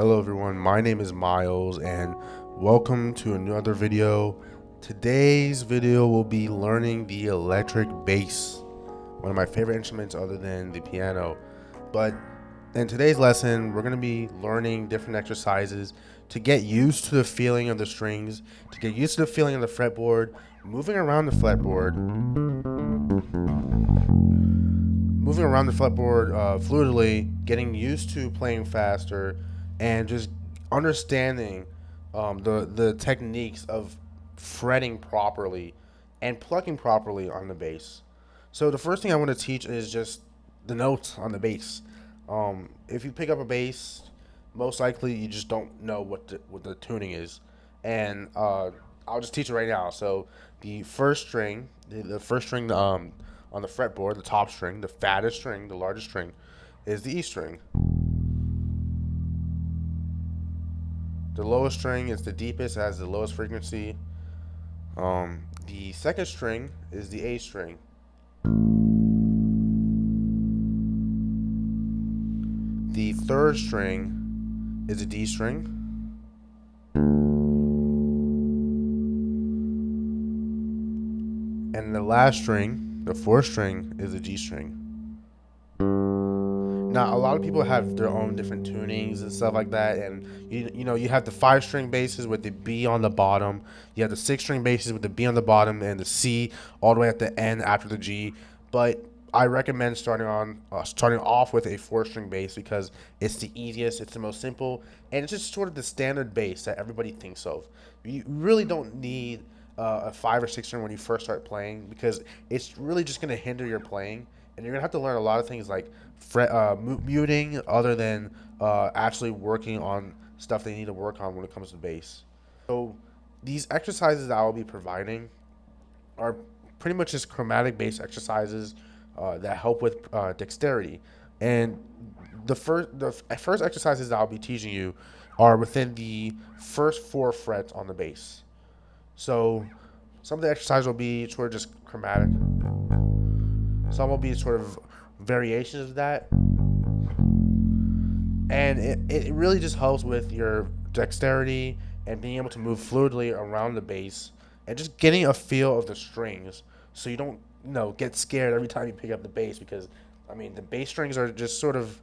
Hello everyone, my name is Miles and welcome to another video. Today's video will be learning the electric bass, one of my favorite instruments other than the piano. But in today's lesson, we're going to be learning different exercises to get used to the feeling of the strings, to get used to the feeling of the fretboard, moving around the fretboard, fluidly, getting used to playing faster, and just understanding the techniques of fretting properly and plucking properly on the bass. So the first thing I want to teach is just the notes on the bass. If you pick up a bass, most likely you just don't know what the tuning is, and I'll just teach it right now. So the first string, the first string on the fretboard, the top string, the fattest string, the largest string, is the E string. The lowest string is the deepest, has the lowest frequency. The second string is the A string. The third string is a D string. And the last string, the fourth string, is a G string. Now, a lot of people have their own different tunings and stuff like that, and you have the 5-string basses with the B on the bottom. You have the 6-string basses with the B on the bottom and the C all the way at the end after the G. But I recommend starting off with a 4-string bass because it's the easiest, it's the most simple, and it's just sort of the standard bass that everybody thinks of. You really don't need a 5 or 6 string when you first start playing because it's really just going to hinder your playing, and you're going to have to learn a lot of things like muting other than actually working on stuff they need to work on when it comes to bass. So these exercises that I'll be providing are pretty much just chromatic bass exercises that help with dexterity. And the first exercises that I'll be teaching you are within the first 4 frets on the bass. So some of the exercises will be sort of just chromatic. Some will be sort of variations of that. And it really just helps with your dexterity and being able to move fluidly around the bass and just getting a feel of the strings so you don't get scared every time you pick up the bass because, I mean, the bass strings are just sort of,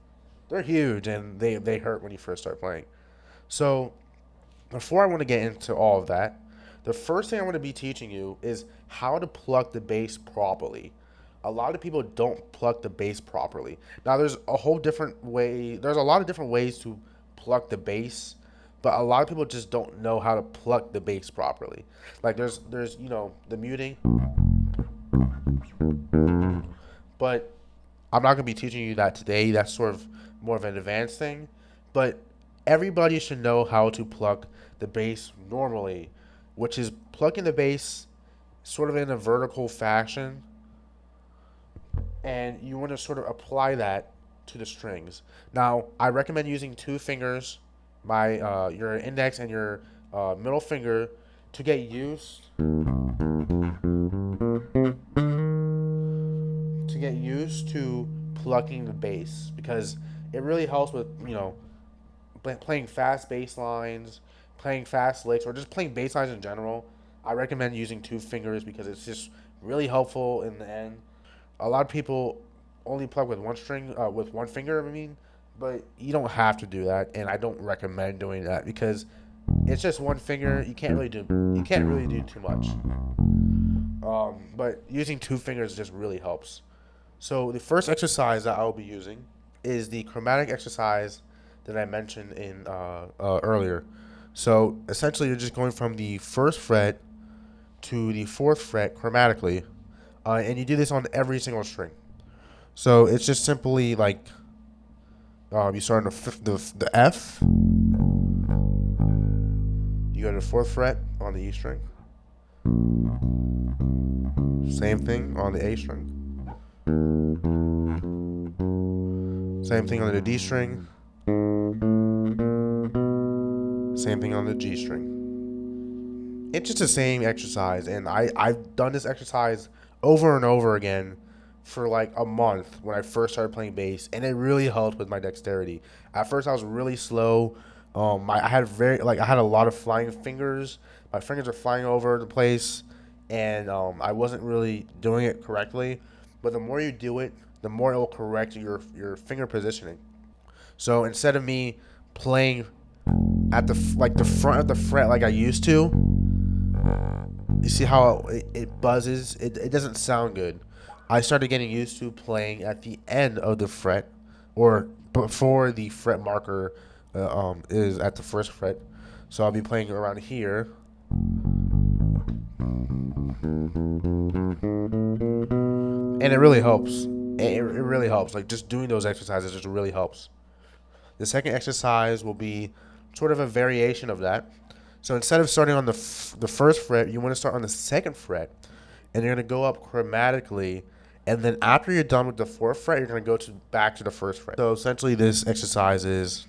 they're huge and they hurt when you first start playing. So before I want to get into all of that, the first thing I want to be teaching you is how to pluck the bass properly. A lot of people don't pluck the bass properly. Now, there's a lot of different ways to pluck the bass, but a lot of people just don't know how to pluck the bass properly. Like there's the muting, but I'm not going to be teaching you that today. That's sort of more of an advanced thing, but everybody should know how to pluck the bass normally, which is plucking the bass sort of in a vertical fashion, and you want to sort of apply that to the strings. Now, I recommend using 2 fingers, your index and your middle finger, to get used to plucking the bass because it really helps with playing fast bass lines, playing fast licks, or just playing bass lines in general. I recommend using 2 fingers because it's just really helpful in the end. A lot of people only pluck with with one finger, but you don't have to do that, and I don't recommend doing that because it's just one finger. You can't really do too much. But using 2 fingers just really helps. So the first exercise that I'll be using is the chromatic exercise that I mentioned in earlier. So essentially, you're just going from the 1st fret to the 4th fret chromatically, and you do this on every single string. So it's just simply like you start on the F, you go to the 4th fret on the E string, same thing on the A string, same thing on the D string, same thing on the G string. It's just the same exercise, and I've done this exercise over and over again for like a month when I first started playing bass, and it really helped with my dexterity. At first, I was really slow I had I had a lot of flying fingers. My fingers are flying over the place, and I wasn't really doing it correctly. But the more you do it, the more it will correct your finger positioning. So instead of me playing at the front of the fret like I used to, you see how it buzzes? It doesn't sound good. I started getting used to playing at the end of the fret, or before the fret marker is at the first fret. So I'll be playing around here. And it really helps. It really helps. Like, just doing those exercises just really helps. The second exercise will be sort of a variation of that. So instead of starting on the first fret, you want to start on the second fret, and you're going to go up chromatically. And then after you're done with the fourth fret, you're going to go back to the first fret. So essentially, this exercise is.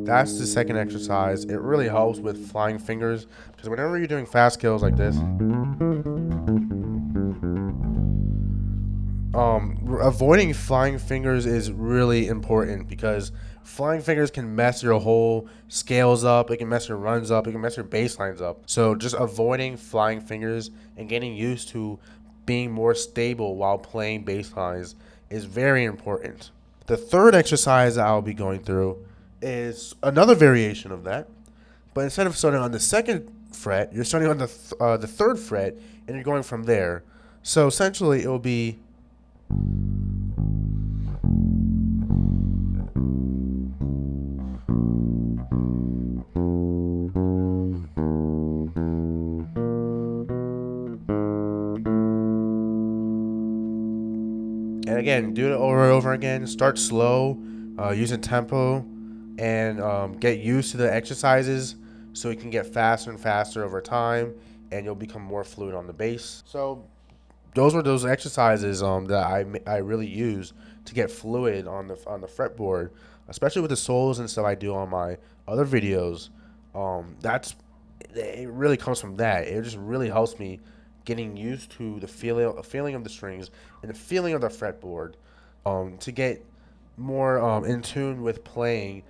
That's the second exercise. It really helps with flying fingers, because whenever you're doing fast scales like this, avoiding flying fingers is really important, because flying fingers can mess your whole scales up. It can mess your runs up. It can mess your bass lines up. So just avoiding flying fingers and getting used to being more stable while playing bass lines is very important. The third exercise I'll be going through is another variation of that, but instead of starting on the second fret, you're starting on the third fret, and you're going from there. So essentially, it will be. And again, do it over and over again. Start slow, using tempo, and get used to the exercises so you can get faster and faster over time, and you'll become more fluid on the bass. So those were those exercises that I really use to get fluid on the fretboard, especially with the solos and stuff I do on my other videos. That's it really comes from that. It just really helps me getting used to the feeling of the strings and the feeling of the fretboard, to get more in tune with playing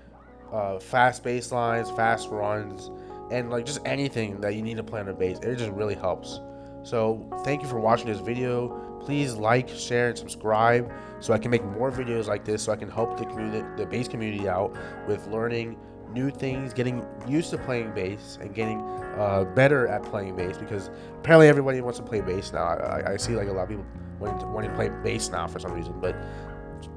fast bass lines, fast runs, and like just anything that you need to play on the bass. It just really helps. So thank you for watching this video. Please like, share, and subscribe so I can make more videos like this, so I can help the bass community out with learning new things, getting used to playing bass, and getting better at playing bass, because apparently everybody wants to play bass now. I see like a lot of people wanting to play bass now for some reason, but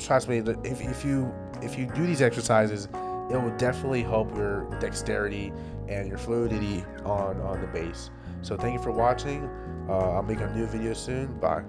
trust me, if you do these exercises, it will definitely help your dexterity and your fluidity on the bass. So thank you for watching. I'll make a new video soon. Bye.